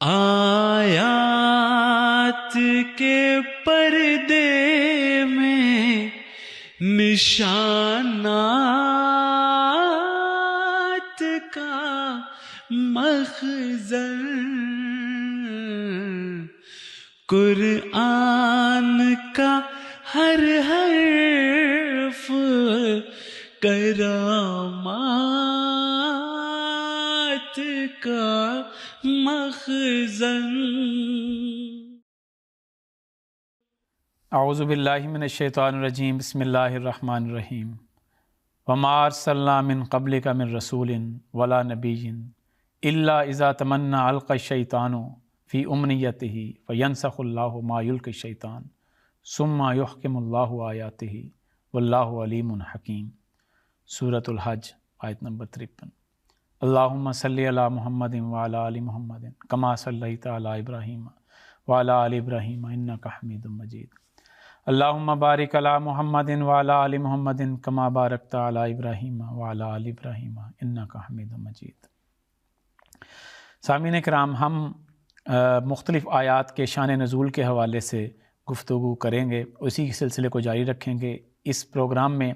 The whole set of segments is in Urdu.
آیات کے پردے میں نشانات کا مخزن، قرآن کا ہر حرف کرامات کا مخزن۔ اعوذ باللہ من الشیطان الرجیم، بسم اللہ الرحمن الرحیم۔ وما ارسلنا من قبلک من رسول ولا نبی الا اذا تمنى القى الشیطان فی امنیتہ فینسخ اللہ ما یلقی الشیطان ثم یحکم اللہ آیاتہ واللہ علیم حکیم۔ سورۃ الحج آیت نمبر 53۔ اللہم صلی علی محمد وعلی آل محمد کما صلیت علی ابراہیم وعلی آل ابراہیم انک حمید مجید۔ اللہم بارک علی محمد وعلی آل محمد کما بارکت علی ابراہیم وعلی آل ابراہیم انک حمید مجید۔ سامعین کرام، ہم مختلف آیات کے شان نزول کے حوالے سے گفتگو کریں گے، اسی سلسلے کو جاری رکھیں گے۔ اس پروگرام میں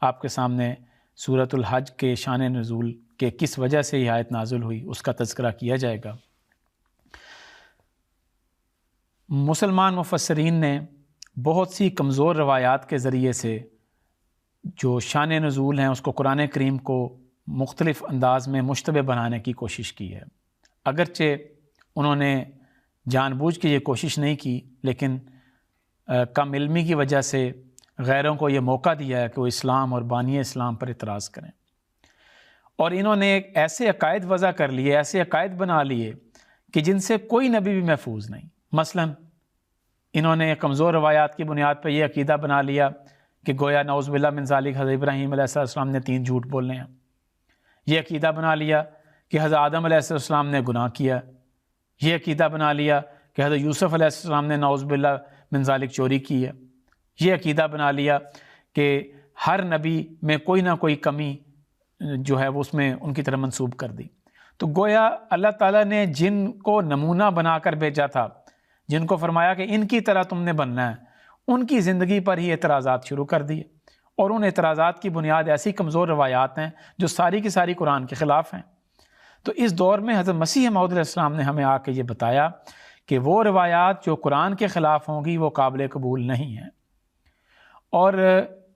آپ کے سامنے سورۃ الحج کے شان نزول کہ کس وجہ سے یہ آیت نازل ہوئی اس کا تذکرہ کیا جائے گا۔ مسلمان مفسرین نے بہت سی کمزور روایات کے ذریعے سے جو شان نزول ہیں اس کو قرآن کریم کو مختلف انداز میں مشتبہ بنانے کی کوشش کی ہے۔ اگرچہ انہوں نے جان بوجھ کے یہ کوشش نہیں کی، لیکن کم علمی کی وجہ سے غیروں کو یہ موقع دیا ہے کہ وہ اسلام اور بانی اسلام پر اعتراض کریں، اور انہوں نے ایسے عقائد وضع کر لیے، ایسے عقائد بنا لیے کہ جن سے کوئی نبی بھی محفوظ نہیں۔ مثلا انہوں نے کمزور روایات کی بنیاد پر یہ عقیدہ بنا لیا کہ گویا نعوذ باللہ من ذالک حضرت ابراہیم علیہ السلام نے 3 جھوٹ بولنے ہیں۔ یہ عقیدہ بنا لیا کہ حضرت آدم علیہ السلام نے گناہ کیا۔ یہ عقیدہ بنا لیا کہ حضرت یوسف علیہ السلام نے نعوذ باللہ من ذالک چوری کی ہے۔ یہ عقیدہ بنا لیا کہ ہر نبی میں کوئی نہ کوئی کمی جو ہے وہ اس میں ان کی طرف منسوب کر دی۔ تو گویا اللہ تعالیٰ نے جن کو نمونہ بنا کر بھیجا تھا، جن کو فرمایا کہ ان کی طرح تم نے بننا ہے، ان کی زندگی پر ہی اعتراضات شروع کر دیے، اور ان اعتراضات کی بنیاد ایسی کمزور روایات ہیں جو ساری کی ساری قرآن کے خلاف ہیں۔ تو اس دور میں حضرت مسیح موعود علیہ السلام نے ہمیں آ کے یہ بتایا کہ وہ روایات جو قرآن کے خلاف ہوں گی وہ قابل قبول نہیں ہیں۔ اور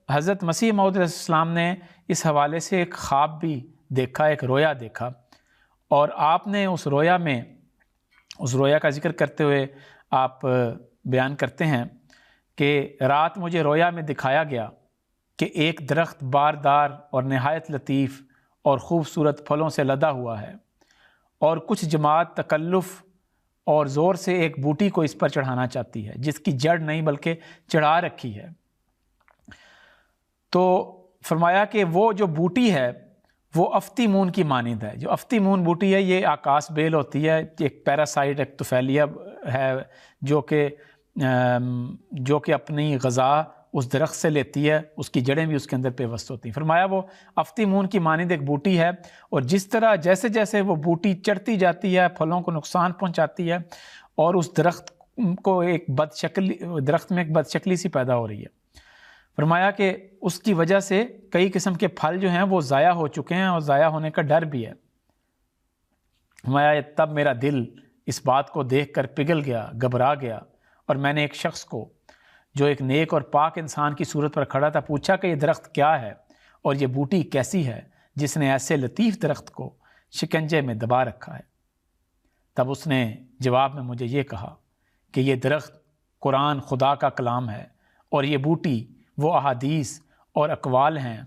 حضرت مسیح موعود علیہ السلام نے اس حوالے سے ایک خواب بھی دیکھا، ایک رویا دیکھا، اور آپ نے اس رویا کا ذکر کرتے ہوئے آپ بیان کرتے ہیں کہ رات مجھے رویا میں دکھایا گیا کہ ایک درخت باردار اور نہایت لطیف اور خوبصورت پھلوں سے لدا ہوا ہے، اور کچھ جماعت تکلف اور زور سے ایک بوٹی کو اس پر چڑھانا چاہتی ہے جس کی جڑ نہیں بلکہ چڑھا رکھی ہے۔ تو فرمایا کہ وہ جو بوٹی ہے وہ افتی مون کی مانند ہے۔ جو افتی مون بوٹی ہے یہ آکاس بیل ہوتی ہے، ایک پیراسائٹ، ایک طفیلیہ ہے جو کہ اپنی غذا اس درخت سے لیتی ہے، اس کی جڑیں بھی اس کے اندر پیوست ہوتی ہیں۔ فرمایا وہ افتی مون کی مانند ایک بوٹی ہے، اور جس طرح جیسے جیسے وہ بوٹی چڑھتی جاتی ہے پھلوں کو نقصان پہنچاتی ہے، اور اس درخت کو درخت میں ایک بدشکلی سی پیدا ہو رہی ہے۔ فرمایا کہ اس کی وجہ سے کئی قسم کے پھل جو ہیں وہ ضائع ہو چکے ہیں، اور ضائع ہونے کا ڈر بھی ہے۔ فرمایا تب میرا دل اس بات کو دیکھ کر پگھل گیا، گھبرا گیا، اور میں نے ایک شخص کو جو ایک نیک اور پاک انسان کی صورت پر کھڑا تھا پوچھا کہ یہ درخت کیا ہے اور یہ بوٹی کیسی ہے جس نے ایسے لطیف درخت کو شکنجے میں دبا رکھا ہے۔ تب اس نے جواب میں مجھے یہ کہا کہ یہ درخت قرآن خدا کا کلام ہے، اور یہ بوٹی وہ احادیث اور اقوال ہیں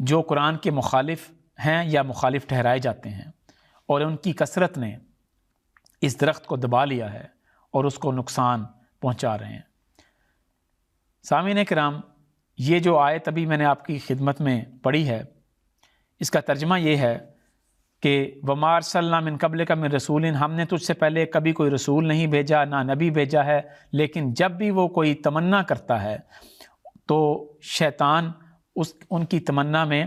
جو قرآن کے مخالف ہیں یا مخالف ٹھہرائے جاتے ہیں، اور ان کی کثرت نے اس درخت کو دبا لیا ہے اور اس کو نقصان پہنچا رہے ہیں۔ سامعین کرام، یہ جو آیت ابھی میں نے آپ کی خدمت میں پڑھی ہے، اس کا ترجمہ یہ ہے کہ وَمَا أَرْسَلْنَا مِن قَبْلِكَ مِن رَسُولٍ، ہم نے تجھ سے پہلے کبھی کوئی رسول نہیں بھیجا، نہ نبی بھیجا ہے، لیکن جب بھی وہ کوئی تمنا کرتا ہے تو شیطان ان کی تمنا میں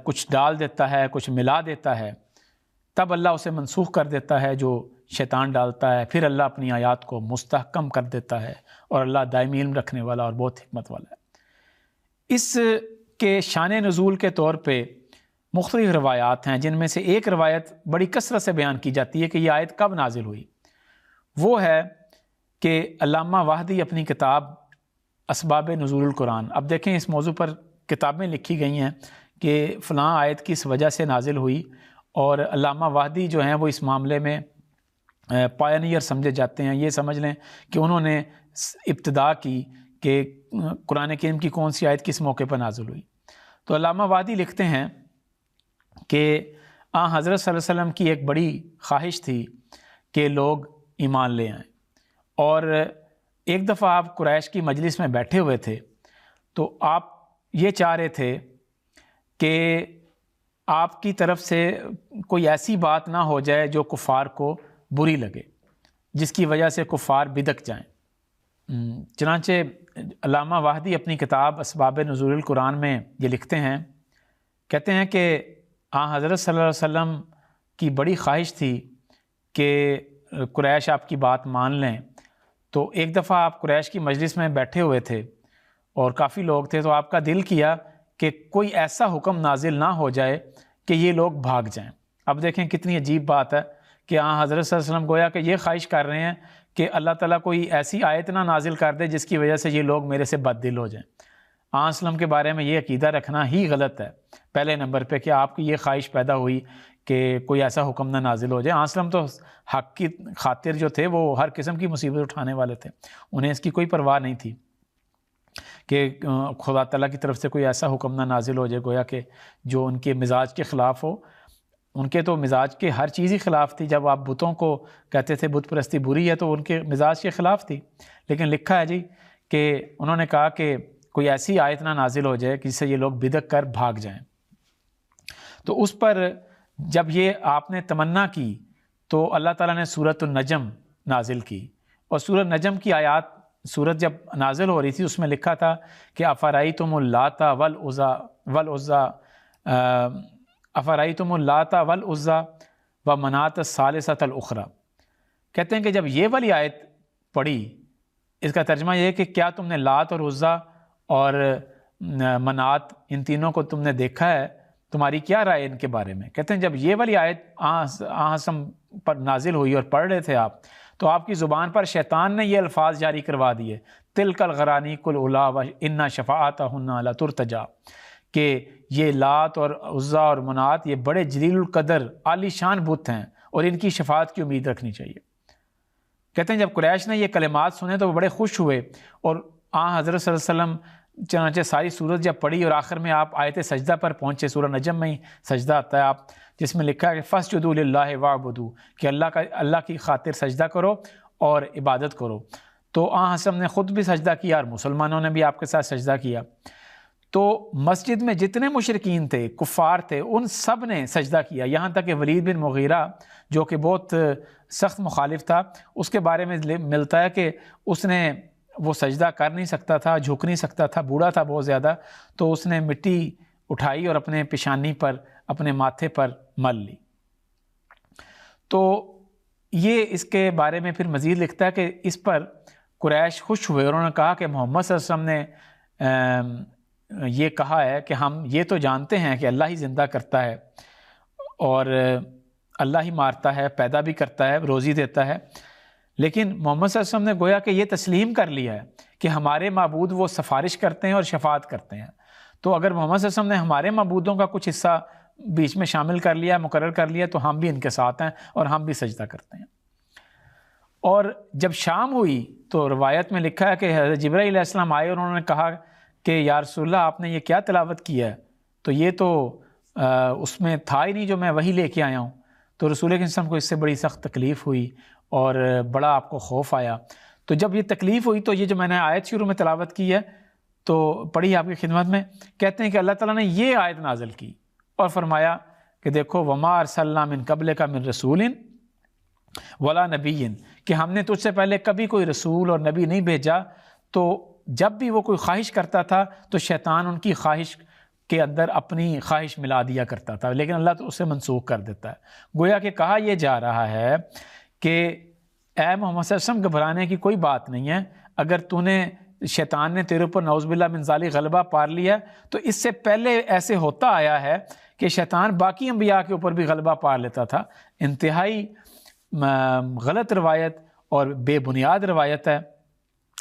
کچھ ڈال دیتا ہے، کچھ ملا دیتا ہے، تب اللہ اسے منسوخ کر دیتا ہے جو شیطان ڈالتا ہے، پھر اللہ اپنی آیات کو مستحکم کر دیتا ہے، اور اللہ دائمی علم رکھنے والا اور بہت حکمت والا ہے۔ اس کے شان نزول کے طور پہ مختلف روایات ہیں، جن میں سے ایک روایت بڑی کثرت سے بیان کی جاتی ہے کہ یہ آیت کب نازل ہوئی۔ وہ ہے کہ علامہ واحدی اپنی کتاب اسباب نزول القرآن، اب دیکھیں اس موضوع پر کتابیں لکھی گئی ہیں کہ فلاں آیت کس وجہ سے نازل ہوئی، اور علامہ واحدی جو ہیں وہ اس معاملے میں پائنیئر سمجھے جاتے ہیں۔ یہ سمجھ لیں کہ انہوں نے ابتدا کی کہ قرآن کریم کی کون سی آیت کس موقع پر نازل ہوئی۔ تو علامہ واحدی لکھتے ہیں کہ حضرت صلی اللہ علیہ وسلم کی ایک بڑی خواہش تھی کہ لوگ ایمان لے آئیں، اور ایک دفعہ آپ قریش کی مجلس میں بیٹھے ہوئے تھے، تو آپ یہ چاہ رہے تھے کہ آپ کی طرف سے کوئی ایسی بات نہ ہو جائے جو کفار کو بری لگے، جس کی وجہ سے کفار بدک جائیں۔ چنانچہ علامہ واحدی اپنی کتاب اسباب نزول القرآن میں یہ لکھتے ہیں، کہتے ہیں کہ حضرت صلی اللہ علیہ وسلم کی بڑی خواہش تھی کہ قریش آپ کی بات مان لیں۔ تو ایک دفعہ آپ قریش کی مجلس میں بیٹھے ہوئے تھے اور کافی لوگ تھے، تو آپ کا دل کیا کہ کوئی ایسا حکم نازل نہ ہو جائے کہ یہ لوگ بھاگ جائیں۔ اب دیکھیں کتنی عجیب بات ہے کہ حضرت صلی اللہ علیہ وسلم گویا کہ یہ خواہش کر رہے ہیں کہ اللہ تعالیٰ کوئی ایسی آیت نہ نازل کر دے جس کی وجہ سے یہ لوگ میرے سے بد دل ہو جائیں۔ وسلم کے بارے میں یہ عقیدہ رکھنا ہی غلط ہے پہلے نمبر پہ، کہ آپ کی یہ خواہش پیدا ہوئی کہ کوئی ایسا حکم نہ نازل ہو جائے۔ وسلم تو حق کی خاطر جو تھے وہ ہر قسم کی مصیبت اٹھانے والے تھے، انہیں اس کی کوئی پرواہ نہیں تھی کہ خدا تعالیٰ کی طرف سے کوئی ایسا حکم نہ نازل ہو جائے گویا کہ جو ان کے مزاج کے خلاف ہو۔ ان کے تو مزاج کے ہر چیز ہی خلاف تھی، جب آپ بتوں کو کہتے تھے بت پرستی بری ہے تو ان کے مزاج کے خلاف تھی، لیکن لکھا ہے جی کہ انہوں نے کہا کہ کوئی ایسی آیت نہ نازل ہو جائے جس سے یہ لوگ بدک کر بھاگ جائیں۔ تو اس پر جب یہ آپ نے تمنا کی تو اللہ تعالیٰ نے سورۃ النجم نازل کی، اور سورۃ النجم کی آیات سورت جب نازل ہو رہی تھی اس میں لکھا تھا کہ افرأیتم اللات والعزی افرأیتم اللات والعزی ومناۃ الثالثۃ الاخری۔ کہتے ہیں کہ جب یہ والی آیت پڑھی، اس کا ترجمہ یہ ہے کہ کیا تم نے لات اور عزی اور منات ان تینوں کو تم نے دیکھا ہے، تمہاری کیا رائے ان کے بارے میں؟ کہتے ہیں جب یہ والی آیت آسم پر نازل ہوئی اور پڑھ رہے تھے آپ، تو آپ کی زبان پر شیطان نے یہ الفاظ جاری کروا دیے، تلک الغرانیق العلیٰ وان شفاعتہن لترتجی، کہ یہ لات اور عزیٰ اور منات یہ بڑے جلیل القدر عالی شان بت ہیں اور ان کی شفاعت کی امید رکھنی چاہیے۔ کہتے ہیں جب قریش نے یہ کلمات سنے تو وہ بڑے خوش ہوئے، اور حضرت صلی اللہ علیہ وسلم چنانچہ ساری سورت جب پڑھی اور آخر میں آپ آیت سجدہ پر پہنچے، سورہ نجم میں ہی سجدہ آتا ہے آپ، جس میں لکھا ہے کہ فاسجدوا للہ واعبدوا، کہ اللہ کی خاطر سجدہ کرو اور عبادت کرو۔ تو حسن نے خود بھی سجدہ کیا اور مسلمانوں نے بھی آپ کے ساتھ سجدہ کیا۔ تو مسجد میں جتنے مشرکین تھے، کفار تھے، ان سب نے سجدہ کیا، یہاں تک کہ ولید بن مغیرہ جو کہ بہت سخت مخالف تھا، اس کے بارے میں ملتا ہے کہ اس نے وہ سجدہ کر نہیں سکتا تھا، جھک نہیں سکتا تھا، بوڑھا تھا بہت زیادہ، تو اس نے مٹی اٹھائی اور اپنے پیشانی پر، اپنے ماتھے پر مل لی۔ تو یہ اس کے بارے میں پھر مزید لکھتا ہے کہ اس پر قریش خوش ہوئے اور انہوں نے کہا کہ محمد صلی اللہ علیہ وسلم نے یہ کہا ہے کہ ہم یہ تو جانتے ہیں کہ اللہ ہی زندہ کرتا ہے اور اللہ ہی مارتا ہے، پیدا بھی کرتا ہے، روزی دیتا ہے، لیکن محمد صلی اللہ علیہ وسلم نے گویا کہ یہ تسلیم کر لیا ہے کہ ہمارے معبود وہ سفارش کرتے ہیں اور شفاعت کرتے ہیں۔ تو اگر محمد صلی اللہ علیہ وسلم نے ہمارے معبودوں کا کچھ حصہ بیچ میں شامل کر لیا، مقرر کر لیا، تو ہم بھی ان کے ساتھ ہیں اور ہم بھی سجدہ کرتے ہیں۔ اور جب شام ہوئی تو روایت میں لکھا ہے کہ حضرت جبرائیل علیہ السلام آئے اور انہوں نے کہا کہ یا رسول اللہ آپ نے یہ کیا تلاوت کیا ہے؟ تو یہ تو اس میں تھا ہی نہیں جو میں وہی لے کے آیا ہوں۔ تو رسول اللہ صلی اللہ علیہ وسلم کو اس سے بڑی سخت تکلیف ہوئی اور بڑا آپ کو خوف آیا۔ تو جب یہ تکلیف ہوئی تو یہ جو میں نے آیت شروع میں تلاوت کی ہے تو پڑھی آپ کی خدمت میں، کہتے ہیں کہ اللہ تعالیٰ نے یہ آیت نازل کی اور فرمایا کہ دیکھو وما ارسلنا من قبلک من رسول ولا نبی، کہ ہم نے تجھ سے پہلے کبھی کوئی رسول اور نبی نہیں بھیجا۔ تو جب بھی وہ کوئی خواہش کرتا تھا تو شیطان ان کی خواہش کے اندر اپنی خواہش ملا دیا کرتا تھا، لیکن اللہ تو اسے منسوخ کر دیتا ہے۔ گویا کہ کہا یہ جا رہا ہے کہ اے محمد صلی اللہ علیہ وسلم گھبرانے کی کوئی بات نہیں ہے، اگر تو نے شیطان نے تیرے اوپر نعوذ باللہ من ذالک غلبہ پار لیا، تو اس سے پہلے ایسے ہوتا آیا ہے کہ شیطان باقی انبیاء کے اوپر بھی غلبہ پار لیتا تھا۔ انتہائی غلط روایت اور بے بنیاد روایت ہے،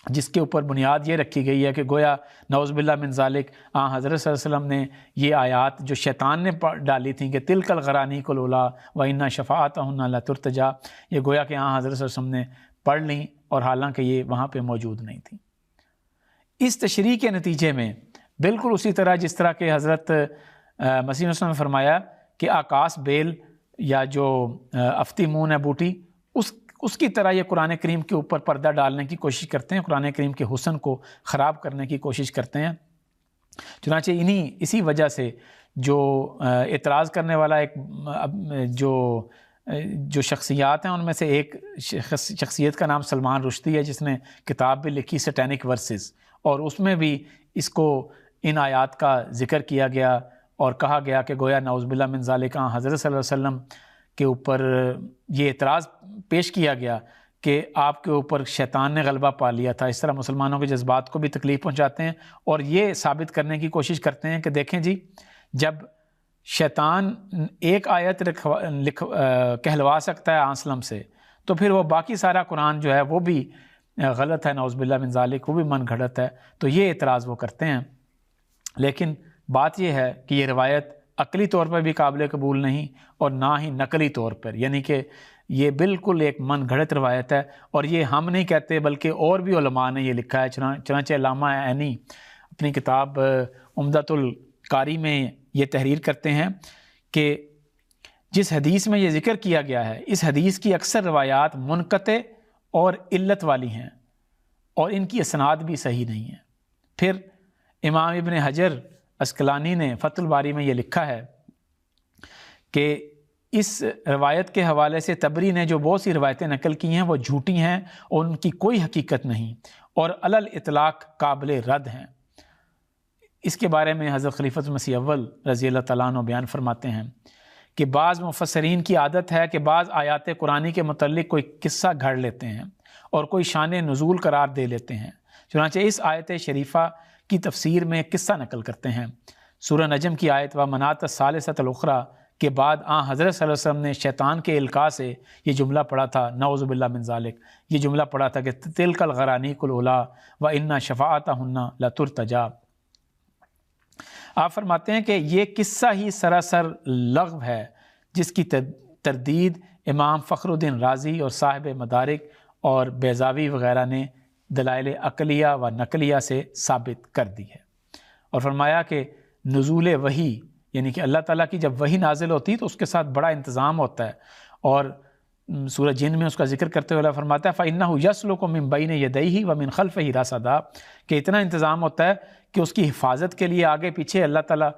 جس کے اوپر بنیاد یہ رکھی گئی ہے کہ گویا نعوذ باللہ من ذالک حضرت صلی اللہ علیہ وسلم نے یہ آیات جو شیطان نے ڈالی تھیں کہ تلک الغرانیق الاولیٰ وَإِنَّ شَفَاعَتَهُنَّ لَتُرْتَجَىٰ، یہ گویا کہ حضرت صلی اللہ علیہ وسلم نے پڑھ لیں، اور حالانکہ یہ وہاں پہ موجود نہیں تھی۔ اس تشریح کے نتیجے میں بالکل اسی طرح جس طرح کہ حضرت مسیح وسلم نے فرمایا کہ آکاس بیل یا جو افتیمون ہے بوٹی، اس کی طرح یہ قرآن کریم کے اوپر پردہ ڈالنے کی کوشش کرتے ہیں، قرآن کریم کے حسن کو خراب کرنے کی کوشش کرتے ہیں۔ چنانچہ اسی وجہ سے جو اعتراض کرنے والا ایک جو شخصیات ہیں ان میں سے ایک شخصیت کا نام سلمان رشدی ہے، جس نے کتاب بھی لکھی سیٹینک ورسز، اور اس میں بھی اس کو ان آیات کا ذکر کیا گیا اور کہا گیا کہ گویا نعوذ باللہ من ذالک حضرت صلی اللہ علیہ وسلم کے اوپر یہ اعتراض پیش کیا گیا کہ آپ کے اوپر شیطان نے غلبہ پا لیا تھا۔ اس طرح مسلمانوں کے جذبات کو بھی تکلیف پہنچاتے ہیں اور یہ ثابت کرنے کی کوشش کرتے ہیں کہ دیکھیں جی، جب شیطان ایک آیت کہلوا سکتا ہے آنسلم سے، تو پھر وہ باقی سارا قرآن جو ہے وہ بھی غلط ہے، نعوذ باللہ من ذالک، وہ بھی من گھڑت ہے۔ تو یہ اعتراض وہ کرتے ہیں، لیکن بات یہ ہے کہ یہ روایت عقلی طور پر بھی قابل قبول نہیں اور نہ ہی نقلی طور پر، یعنی کہ یہ بالکل ایک من گھڑت روایت ہے، اور یہ ہم نہیں کہتے بلکہ اور بھی علماء نے یہ لکھا ہے۔ چنانچہ علامہ عینی اپنی کتاب عمدۃ القاری میں یہ تحریر کرتے ہیں کہ جس حدیث میں یہ ذکر کیا گیا ہے، اس حدیث کی اکثر روایات منقطع اور علت والی ہیں، اور ان کی اسناد بھی صحیح نہیں ہیں۔ پھر امام ابن حجر عسقلانی نے فتح الباری میں یہ لکھا ہے کہ اس روایت کے حوالے سے طبری نے جو بہت سی روایتیں نقل کی ہیں وہ جھوٹی ہیں اور ان کی کوئی حقیقت نہیں اور علی الاطلاق قابل رد ہیں۔ اس کے بارے میں حضرت خلیفۃ المسیح اول رضی اللہ تعالیٰ عنہ بیان فرماتے ہیں کہ بعض مفسرین کی عادت ہے کہ بعض آیات قرآنی کے متعلق کوئی قصہ گھڑ لیتے ہیں اور کوئی شان نزول قرار دے لیتے ہیں۔ چنانچہ اس آیت شریفہ کی تفسیر میں قصہ نقل کرتے ہیں۔ سورہ نجم کی آیت و منات الثالثۃ الاخریٰ کے بعد حضرت صلی اللہ علیہ وسلم نے شیطان کے القاء سے یہ جملہ پڑھا تھا، نعوذ باللہ من ذالک، یہ جملہ پڑھا تھا کہ تلک الغرانیق الاولیٰ وان شفاعتہن لترتجی۔ آپ فرماتے ہیں کہ یہ قصہ ہی سراسر لغو ہے، جس کی تردید امام فخر الدین رازی اور صاحب مدارک اور بیضاوی وغیرہ نے دلائل عقلیہ و نقلیہ سے ثابت کر دی ہے۔ اور فرمایا کہ نزول وحی، یعنی کہ اللہ تعالیٰ کی جب وحی نازل ہوتی ہے تو اس کے ساتھ بڑا انتظام ہوتا ہے، اور سورہ جن میں اس کا ذکر کرتے ہوئے اللہ فرماتا ہے فَإِنَّهُ يَسْلُكُ مِن بَيْنِ يَدَيْهِ وَمِن خَلْفِهِ رَصَدًا، کہ اتنا انتظام ہوتا ہے کہ اس کی حفاظت کے لیے آگے پیچھے اللہ تعالیٰ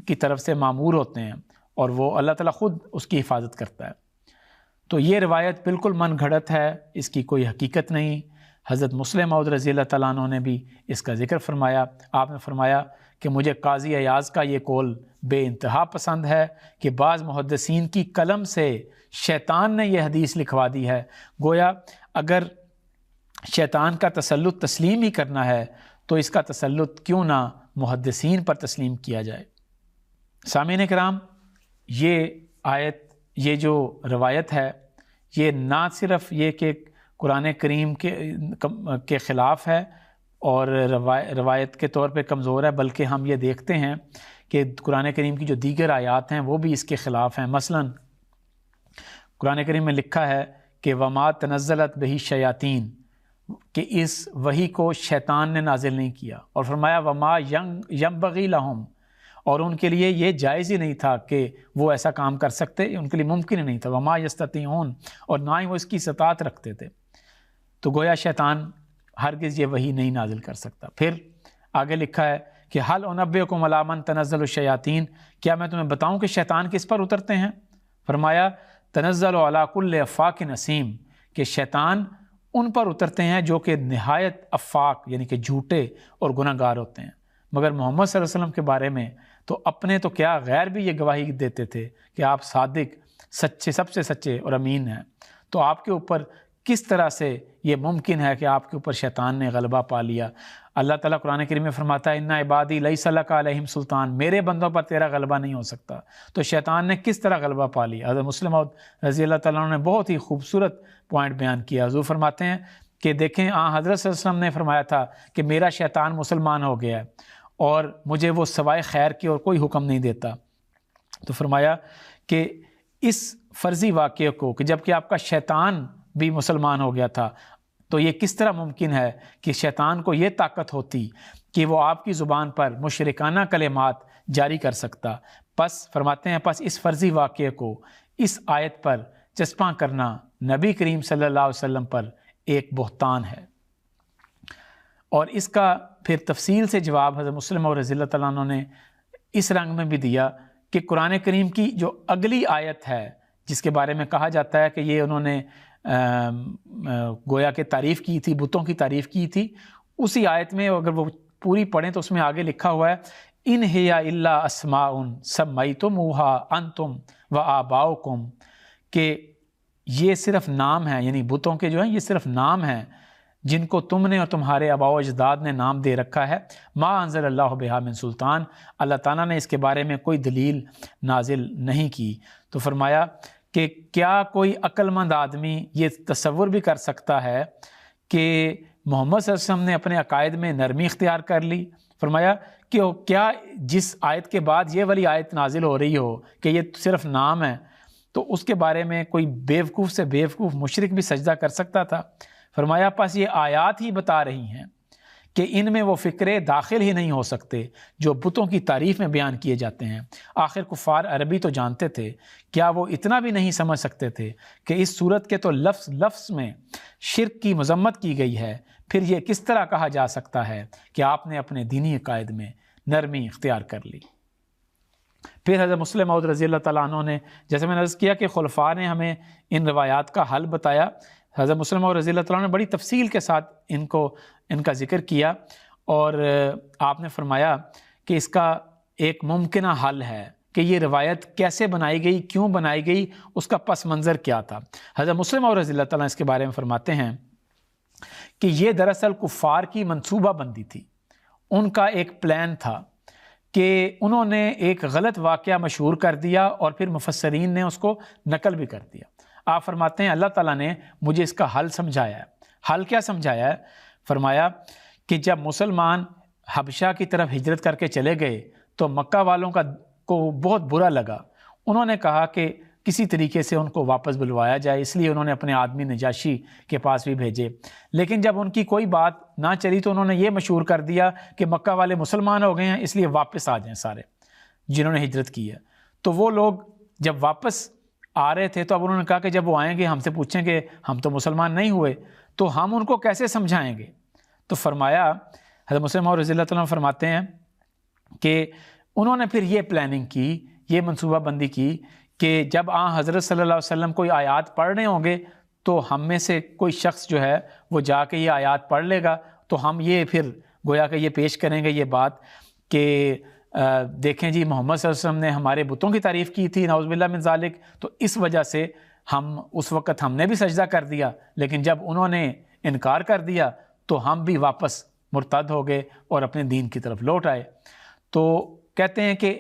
کی طرف سے مامور ہوتے ہیں، اور وہ اللہ تعالیٰ خود اس کی حفاظت کرتا ہے۔ تو یہ روایت بالکل من گھڑت ہے، اس کی کوئی حقیقت نہیں۔ حضرت مسلم موعود رضی اللہ تعالیٰ عنہ نے بھی اس کا ذکر فرمایا۔ آپ نے فرمایا کہ مجھے قاضی ایاز کا یہ قول بے انتہا پسند ہے کہ بعض محدثین کی قلم سے شیطان نے یہ حدیث لکھوا دی ہے۔ گویا اگر شیطان کا تسلط تسلیم ہی کرنا ہے تو اس کا تسلط کیوں نہ محدثین پر تسلیم کیا جائے۔ سامعین کرام، یہ آیت، یہ جو روایت ہے، یہ نہ صرف یہ کہ قرآن کریم کے خلاف ہے اور روایت کے طور پہ کمزور ہے، بلکہ ہم یہ دیکھتے ہیں کہ قرآن کریم کی جو دیگر آیات ہیں وہ بھی اس کے خلاف ہیں۔ مثلا قرآن کریم میں لکھا ہے کہ وما تنزلت بہ الشیاطین، کہ اس وحی کو شیطان نے نازل نہیں کیا، اور فرمایا وما ینبغی لہم، اور ان کے لیے یہ جائز ہی نہیں تھا کہ وہ ایسا کام کر سکتے، ان کے لیے ممکن ہی نہیں تھا، وما یستطیعون، اور نہ ہی وہ اس کی استطاعت رکھتے تھے۔ تو گویا شیطان ہرگز یہ وحی نہیں نازل کر سکتا۔ پھر آگے لکھا ہے کہ حل انبئکم علی من تنزل الشیاطین، کیا میں تمہیں بتاؤں کہ شیطان کس پر اترتے ہیں؟ فرمایا تنزل علی کل افاک نسیم، کہ شیطان ان پر اترتے ہیں جو کہ نہایت افاق، یعنی کہ جھوٹے اور گناہ گار ہوتے ہیں۔ مگر محمد صلی اللہ علیہ وسلم کے بارے میں تو اپنے تو کیا غیر بھی یہ گواہی دیتے تھے کہ آپ صادق، سچے، سب سے سچے اور امین ہیں، تو آپ کے اوپر کس طرح سے یہ ممکن ہے کہ آپ کے اوپر شیطان نے غلبہ پا لیا؟ اللہ تعالیٰ قرآن کریم میں فرماتا ہے اِنَّ عِبَادِی لَیْسَ لَکَ عَلَیْہِمْ سُلطان، میرے بندوں پر تیرا غلبہ نہیں ہو سکتا۔ تو شیطان نے کس طرح غلبہ پا لیا؟ حضرت مسلم موعود رضی اللہ تعالیٰ عنہ نے بہت ہی خوبصورت پوائنٹ بیان کیا۔ حضور فرماتے ہیں کہ دیکھیں حضرت صلی اللہ علیہ وسلم نے فرمایا تھا کہ میرا شیطان مسلمان ہو گیا ہے اور مجھے وہ سوائے خیر کی اور کوئی حکم نہیں دیتا۔ تو فرمایا کہ اس فرضی واقعے کو کہ جب کہ آپ کا شیطان بھی مسلمان ہو گیا تھا، تو یہ کس طرح ممکن ہے کہ شیطان کو یہ طاقت ہوتی کہ وہ آپ کی زبان پر مشرکانہ کلمات جاری کر سکتا؟ پس فرماتے ہیں پس اس فرضی واقعے کو اس آیت پر چسپاں کرنا نبی کریم صلی اللہ علیہ وسلم پر ایک بہتان ہے۔ اور اس کا پھر تفصیل سے جواب حضرت مسلم اور رضی اللہ تعالیٰ عنہ نے اس رنگ میں بھی دیا کہ قرآن کریم کی جو اگلی آیت ہے جس کے بارے میں کہا جاتا ہے کہ یہ انہوں نے گویا کہ تعریف کی تھی، بتوں کی تعریف کی تھی، اسی آیت میں اگر وہ پوری پڑھیں تو اس میں آگے لکھا ہوا ہے ان ہی الا اسماء سمیتموها انتم وآباؤکم، کہ یہ صرف نام ہیں، یعنی بتوں کے جو ہیں یہ صرف نام ہیں جن کو تم نے اور تمہارے آباء و اجداد نے نام دے رکھا ہے۔ ما انزل اللہ بہا من سلطان، اللہ تعالیٰ نے اس کے بارے میں کوئی دلیل نازل نہیں کی۔ تو فرمایا کہ کیا کوئی عقل مند آدمی یہ تصور بھی کر سکتا ہے کہ محمد صلی اللہ علیہ وسلم نے اپنے عقائد میں نرمی اختیار کر لی؟ فرمایا کہ کیا جس آیت کے بعد یہ والی آیت نازل ہو رہی ہو کہ یہ صرف نام ہے، تو اس کے بارے میں کوئی بیوقوف سے بیوقوف مشرک بھی سجدہ کر سکتا تھا؟ فرمایا پس یہ آیات ہی بتا رہی ہیں کہ ان میں وہ فکرے داخل ہی نہیں ہو سکتے جو بتوں کی تعریف میں بیان کیے جاتے ہیں۔ آخر کفار عربی تو جانتے تھے، کیا وہ اتنا بھی نہیں سمجھ سکتے تھے کہ اس صورت کے تو لفظ لفظ میں شرک کی مذمت کی گئی ہے، پھر یہ کس طرح کہا جا سکتا ہے کہ آپ نے اپنے دینی عقائد میں نرمی اختیار کر لی؟ پھر حضرت مسلم موعود رضی اللہ تعالیٰ عنہ نے، جیسے میں نے عرض کیا کہ خلفاء نے ہمیں ان روایات کا حل بتایا، حضرت مسلم موعود رضی اللہ تعالیٰ عنہ نے بڑی تفصیل کے ساتھ ان کا ذکر کیا، اور آپ نے فرمایا کہ اس کا ایک ممکنہ حل ہے کہ یہ روایت کیسے بنائی گئی، کیوں بنائی گئی، اس کا پس منظر کیا تھا۔ حضرت مسلم موعود رضی اللہ تعالیٰ اس کے بارے میں فرماتے ہیں کہ یہ دراصل کفار کی منصوبہ بندی تھی، ان کا ایک پلان تھا کہ انہوں نے ایک غلط واقعہ مشہور کر دیا اور پھر مفسرین نے اس کو نقل بھی کر دیا۔ آپ فرماتے ہیں اللہ تعالیٰ نے مجھے اس کا حل سمجھایا ہے۔ حل کیا سمجھایا ہے؟ فرمایا کہ جب مسلمان حبشہ کی طرف ہجرت کر کے چلے گئے تو مکہ والوں کو بہت برا لگا، انہوں نے کہا کہ کسی طریقے سے ان کو واپس بلوایا جائے، اس لیے انہوں نے اپنے آدمی نجاشی کے پاس بھی بھیجے، لیکن جب ان کی کوئی بات نہ چلی تو انہوں نے یہ مشہور کر دیا کہ مکہ والے مسلمان ہو گئے ہیں، اس لیے واپس آ جائیں سارے جنہوں نے ہجرت کی ہے۔ تو وہ لوگ جب واپس آ رہے تھے تو اب انہوں نے کہا کہ جب وہ آئیں گے ہم سے پوچھیں گے ہم تو مسلمان نہیں ہوئے تو ہم ان کو کیسے سمجھائیں گے؟ تو فرمایا حضرت مسلم موعود رضی اللہ تعالیٰ فرماتے ہیں کہ انہوں نے پھر یہ پلاننگ کی، یہ منصوبہ بندی کی کہ جب حضرت صلی اللہ علیہ وسلم کوئی آیات پڑھ رہے ہوں گے تو ہم میں سے کوئی شخص جو ہے وہ جا کے یہ آیات پڑھ لے گا، تو ہم یہ پھر گویا کہ یہ پیش کریں گے یہ بات کہ دیکھیں جی محمد صلی اللہ علیہ وسلم نے ہمارے بتوں کی تعریف کی تھی، نعوذ باللہ من ذالک، تو اس وجہ سے اس وقت ہم نے بھی سجدہ کر دیا، لیکن جب انہوں نے انکار کر دیا تو ہم بھی واپس مرتد ہو گئے اور اپنے دین کی طرف لوٹ آئے۔ تو کہتے ہیں کہ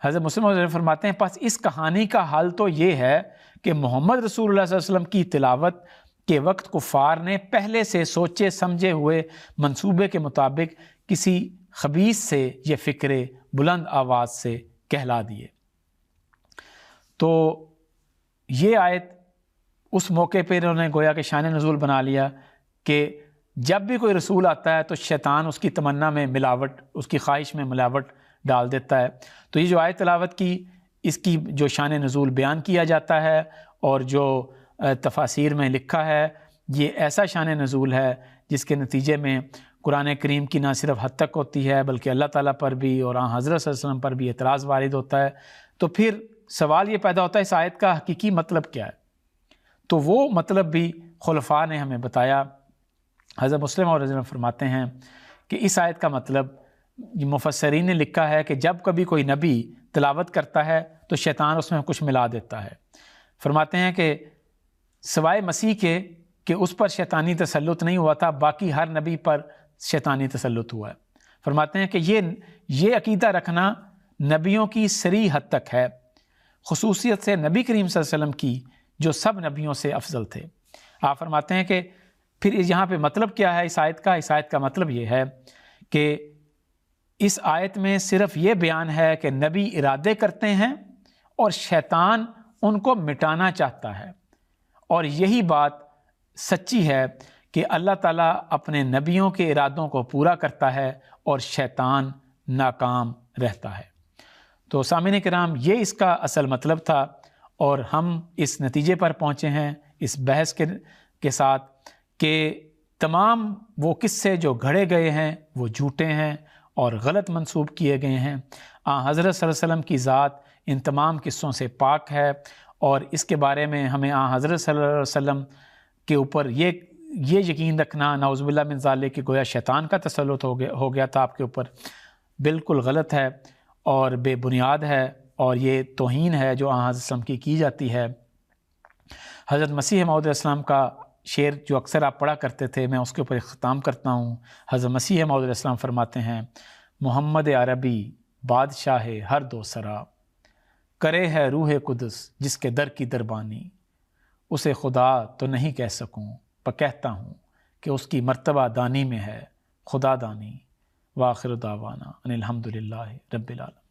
حضرت مسلم فرماتے ہیں پس اس کہانی کا حل تو یہ ہے کہ محمد رسول اللہ صلی اللہ علیہ وسلم کی تلاوت کے وقت کفار نے پہلے سے سوچے سمجھے ہوئے منصوبے کے مطابق کسی خبیث سے یہ فکرے بلند آواز سے کہلا دیے۔ تو یہ آیت اس موقع پہ انہوں نے گویا کہ شان نزول بنا لیا کہ جب بھی کوئی رسول آتا ہے تو شیطان اس کی تمنا میں ملاوٹ، اس کی خواہش میں ملاوٹ ڈال دیتا ہے۔ تو یہ جو آیت تلاوت کی، اس کی جو شان نزول بیان کیا جاتا ہے اور جو تفاسیر میں لکھا ہے، یہ ایسا شان نزول ہے جس کے نتیجے میں قرآن کریم کی نہ صرف حد تک ہوتی ہے بلکہ اللہ تعالیٰ پر بھی اور حضرت صلی اللہ علیہ وسلم پر بھی اعتراض وارد ہوتا ہے۔ تو پھر سوال یہ پیدا ہوتا ہے اس آیت کا حقیقی مطلب کیا ہے؟ تو وہ مطلب بھی خلفاء نے ہمیں بتایا۔ حضرت مسلم اور رضی اللہ عنہ فرماتے ہیں کہ اس آیت کا مطلب مفسرین نے لکھا ہے کہ جب کبھی کوئی نبی تلاوت کرتا ہے تو شیطان اس میں کچھ ملا دیتا ہے۔ فرماتے ہیں کہ سوائے مسیح کے کہ اس پر شیطانی تسلط نہیں ہوا تھا، باقی ہر نبی پر شیطانی تسلط ہوا ہے۔ فرماتے ہیں کہ یہ عقیدہ رکھنا نبیوں کی صریح حد تک ہے، خصوصیت سے نبی کریم صلی اللہ علیہ وسلم کی جو سب نبیوں سے افضل تھے۔ آپ فرماتے ہیں کہ پھر یہاں پہ مطلب کیا ہے اس آیت کا مطلب یہ ہے کہ اس آیت میں صرف یہ بیان ہے کہ نبی ارادے کرتے ہیں اور شیطان ان کو مٹانا چاہتا ہے، اور یہی بات سچی ہے کہ اللہ تعالیٰ اپنے نبیوں کے ارادوں کو پورا کرتا ہے اور شیطان ناکام رہتا ہے۔ تو سامعین کرام، یہ اس کا اصل مطلب تھا، اور ہم اس نتیجے پر پہنچے ہیں اس بحث کے ساتھ کہ تمام وہ قصے جو گھڑے گئے ہیں وہ جھوٹے ہیں اور غلط منسوب کیے گئے ہیں۔ حضرت صلی اللہ علیہ وسلم کی ذات ان تمام قصوں سے پاک ہے، اور اس کے بارے میں ہمیں حضرت صلی اللہ علیہ وسلم کے اوپر یہ یقین رکھنا نعوذ باللہ من ذالک کہ گویا شیطان کا تسلط ہو گیا تھا آپ کے اوپر، بالکل غلط ہے اور بے بنیاد ہے، اور یہ توہین ہے جو حضرت صلی اللہ علیہ وسلم کی جاتی ہے۔ حضرت مسیح موعود علیہ السلام کا شعر جو اکثر آپ پڑھا کرتے تھے، میں اس کے اوپر اختتام کرتا ہوں۔ حضرت مسیح موعود علیہ السلام فرماتے ہیں، محمد عربی بادشاہ ہر دو سرا، کرے ہے روح قدس جس کے در کی دربانی، اسے خدا تو نہیں کہہ سکوں پر کہتا ہوں کہ اس کی مرتبہ دانی میں ہے خدا دانی۔ وآخر دعوانا ان الحمدللہ رب العالمین۔